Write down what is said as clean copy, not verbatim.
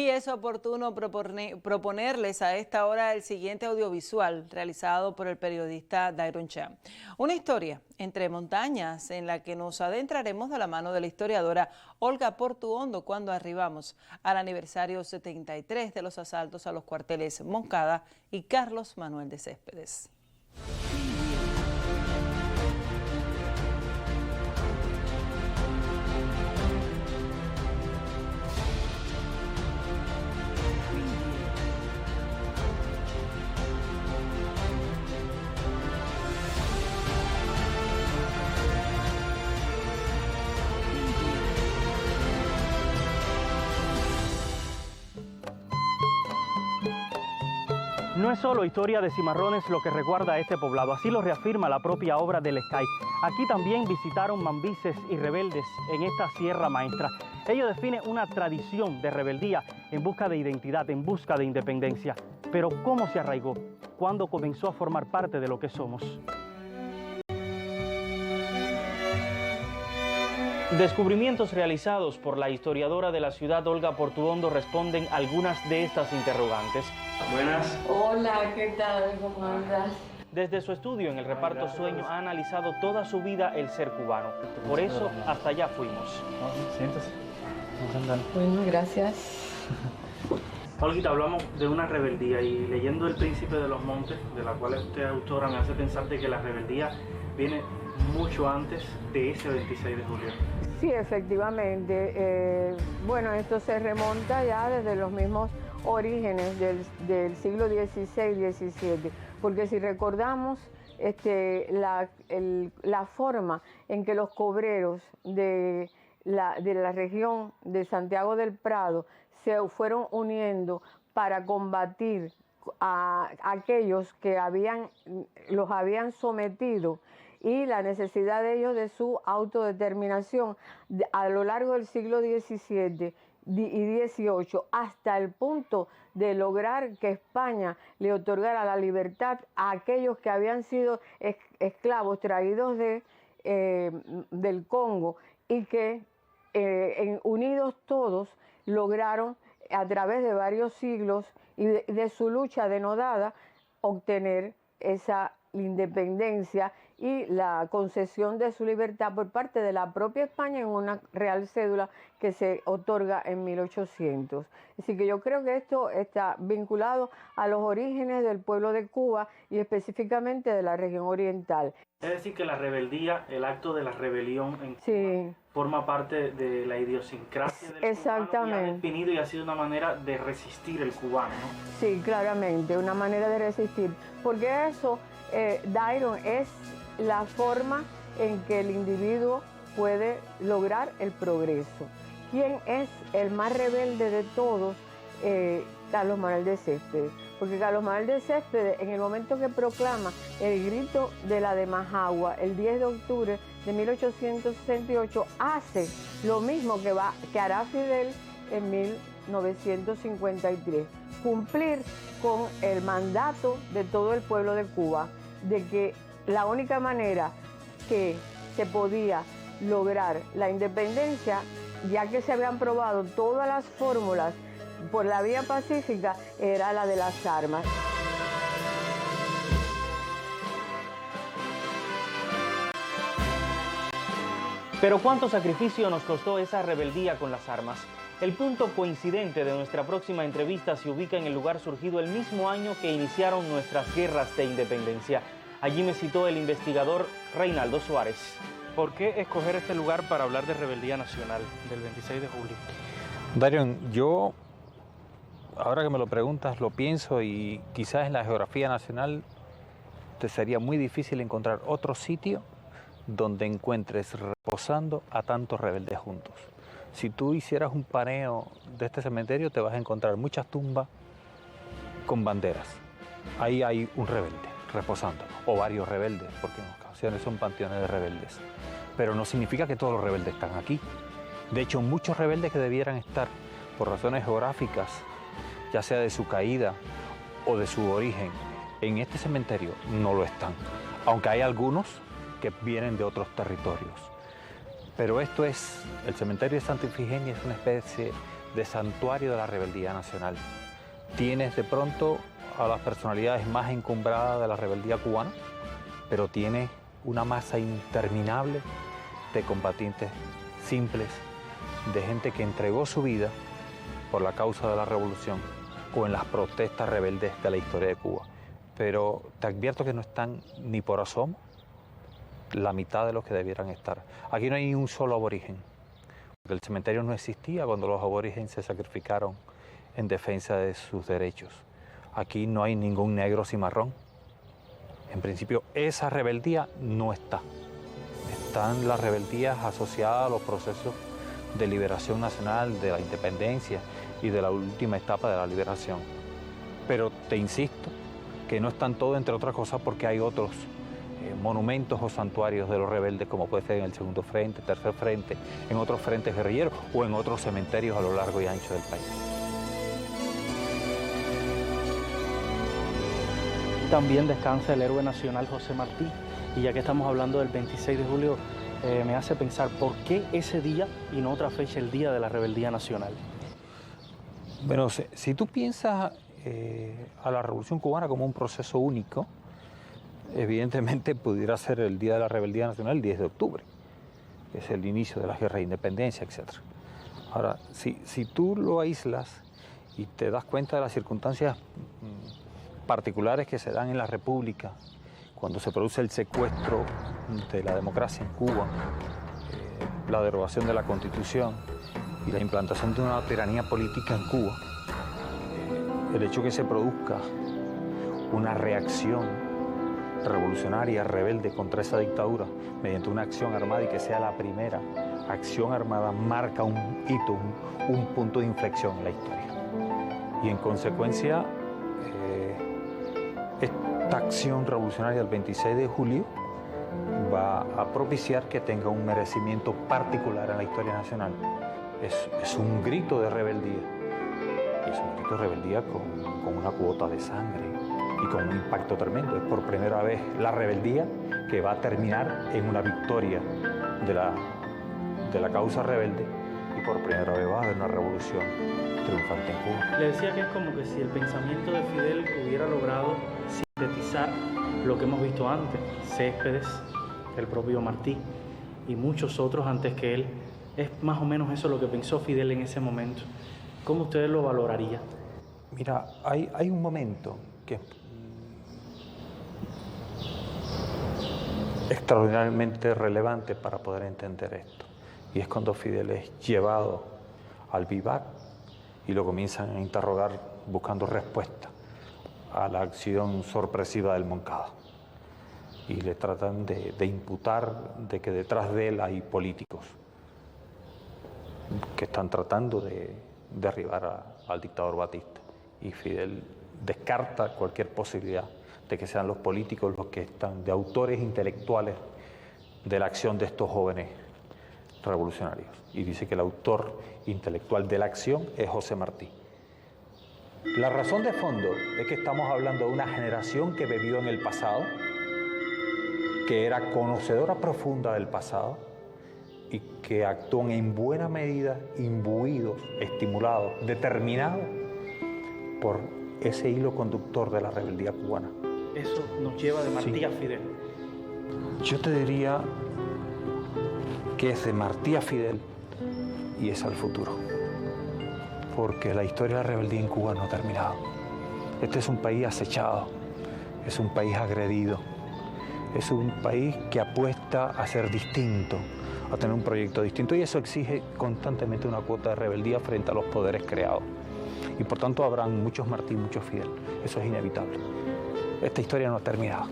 Y es oportuno proponerles a esta hora el siguiente audiovisual realizado por el periodista Dairon Chan. Una historia entre montañas en la que nos adentraremos de la mano de la historiadora Olga Portuondo cuando arribamos al aniversario 73 de los asaltos a los cuarteles Moncada y Carlos Manuel de Céspedes. No es solo historia de cimarrones lo que recuerda a este poblado, así lo reafirma la propia obra del Sky. Aquí también visitaron mambises y rebeldes en esta Sierra Maestra. Ello define una tradición de rebeldía en busca de identidad, en busca de independencia. Pero ¿cómo se arraigó? ¿Cuándo comenzó a formar parte de lo que somos? Descubrimientos realizados por la historiadora de la ciudad, Olga Portuondo, responden algunas de estas interrogantes. Buenas. Hola, ¿qué tal? ¿Cómo andas? Desde su estudio en el reparto Sueño ha analizado toda su vida el ser cubano. Por eso hasta allá fuimos. Siéntese. Bueno, gracias. Olguita, hablamos de una rebeldía y leyendo El Príncipe de los Montes, de la cual usted es autora, me hace pensar de que la rebeldía viene mucho antes de ese 26 de julio. Sí, efectivamente. Bueno, esto se remonta ya desde los mismos orígenes del siglo XVI, XVII, porque si recordamos la forma en que los cobreros de la región de Santiago del Prado se fueron uniendo para combatir a aquellos que los habían sometido y la necesidad de ellos de su autodeterminación a lo largo del siglo XVII y XVIII, hasta el punto de lograr que España le otorgara la libertad a aquellos que habían sido esclavos traídos del Congo y que unidos todos lograron a través de varios siglos y de su lucha denodada obtener esa independencia y la concesión de su libertad por parte de la propia España en una real cédula que se otorga en 1800. Así que yo creo que esto está vinculado a los orígenes del pueblo de Cuba y específicamente de la región oriental. Es decir, que la rebeldía, el acto de la rebelión en Cuba, forma parte de la idiosincrasia del cubano y ha definido y ha sido una manera de resistir el cubano, ¿no? Sí, claramente, una manera de resistir, porque eso, Dairon, es la forma en que el individuo puede lograr el progreso. ¿Quién es el más rebelde de todos? Carlos Manuel de Céspedes, porque Carlos Manuel de Céspedes, en el momento que proclama el grito de la de Majagua, el 10 de octubre de 1868, hace lo mismo que hará Fidel en 1953, cumplir con el mandato de todo el pueblo de Cuba, de que la única manera que se podía lograr la independencia, ya que se habían probado todas las fórmulas por la vía pacífica, era la de las armas. Pero ¿cuánto sacrificio nos costó esa rebeldía con las armas? El punto coincidente de nuestra próxima entrevista se ubica en el lugar surgido el mismo año que iniciaron nuestras guerras de independencia. Allí me citó el investigador Reinaldo Suárez. ¿Por qué escoger este lugar para hablar de rebeldía nacional del 26 de julio? Dairon, yo, ahora que me lo preguntas, lo pienso y quizás en la geografía nacional te sería muy difícil encontrar otro sitio donde encuentres reposando a tantos rebeldes juntos. Si tú hicieras un paneo de este cementerio, te vas a encontrar muchas tumbas con banderas. Ahí hay un rebelde reposando, o varios rebeldes, porque en ocasiones son panteones de rebeldes. Pero no significa que todos los rebeldes están aquí. De hecho, muchos rebeldes que debieran estar por razones geográficas, ya sea de su caída o de su origen, en este cementerio no lo están. Aunque hay algunos que vienen de otros territorios. Pero esto es, el cementerio de Santa Ifigenia es una especie de santuario de la rebeldía nacional. Tienes de pronto a las personalidades más encumbradas de la rebeldía cubana, pero tienes una masa interminable de combatientes simples, de gente que entregó su vida por la causa de la revolución o en las protestas rebeldes de la historia de Cuba. Pero te advierto que no están ni por asomo la mitad de los que debieran estar. Aquí no hay ni un solo aborigen, porque el cementerio no existía cuando los aborígenes se sacrificaron en defensa de sus derechos. Aquí no hay ningún negro cimarrón. En principio, esa rebeldía no está. Están las rebeldías asociadas a los procesos de liberación nacional, de la independencia y de la última etapa de la liberación. Pero te insisto que no están todos, entre otras cosas, porque hay otros monumentos o santuarios de los rebeldes, como puede ser en el segundo frente, tercer frente, en otros frentes guerrilleros o en otros cementerios a lo largo y ancho del país. También descansa el héroe nacional José Martí, y ya que estamos hablando del 26 de julio, me hace pensar por qué ese día y no otra fecha, el Día de la Rebeldía Nacional. Bueno, si tú piensas a la Revolución Cubana como un proceso único, evidentemente pudiera ser el Día de la Rebeldía Nacional el 10 de octubre, que es el inicio de la guerra de independencia, etc. Ahora, si tú lo aíslas y te das cuenta de las circunstancias particulares que se dan en la República, cuando se produce el secuestro de la democracia en Cuba, la derogación de la Constitución y la implantación de una tiranía política en Cuba, el hecho que se produzca una reacción revolucionaria, rebelde contra esa dictadura mediante una acción armada y que sea la primera acción armada marca un hito, un punto de inflexión en la historia. Y en consecuencia, esta acción revolucionaria del 26 de julio va a propiciar que tenga un merecimiento particular en la historia nacional. Es un grito de rebeldía. Es un grito de rebeldía con una cuota de sangre y con un impacto tremendo. Es por primera vez la rebeldía que va a terminar en una victoria de la causa rebelde, y por primera vez va a haber una revolución triunfante en Cuba. Le decía que es como que si el pensamiento de Fidel hubiera logrado sintetizar lo que hemos visto antes, Céspedes, el propio Martí y muchos otros antes que él. Es más o menos eso lo que pensó Fidel en ese momento. ¿Cómo usted lo valoraría? Mira, hay un momento que es extraordinariamente relevante para poder entender esto, y es cuando Fidel es llevado al vivac y lo comienzan a interrogar buscando respuesta a la acción sorpresiva del Moncada, y le tratan de imputar de que detrás de él hay políticos que están tratando de derribar al dictador Batista, y Fidel descarta cualquier posibilidad de que sean los políticos los que están de autores intelectuales de la acción de estos jóvenes revolucionarios, y dice que el autor intelectual de la acción es José Martí. La razón de fondo es que estamos hablando de una generación que vivió en el pasado, que era conocedora profunda del pasado y que actúan en buena medida imbuidos, estimulados, determinados por ese hilo conductor de la rebeldía cubana. Eso nos lleva de Martí a Fidel. Yo te diría que es de Martí a Fidel y es al futuro, porque la historia de la rebeldía en Cuba no ha terminado. Este es un país acechado, es un país agredido, es un país que apuesta a ser distinto, a tener un proyecto distinto, y eso exige constantemente una cuota de rebeldía frente a los poderes creados. Y por tanto habrán muchos Martí, muchos Fidel. Eso es inevitable. Esta historia no ha terminado.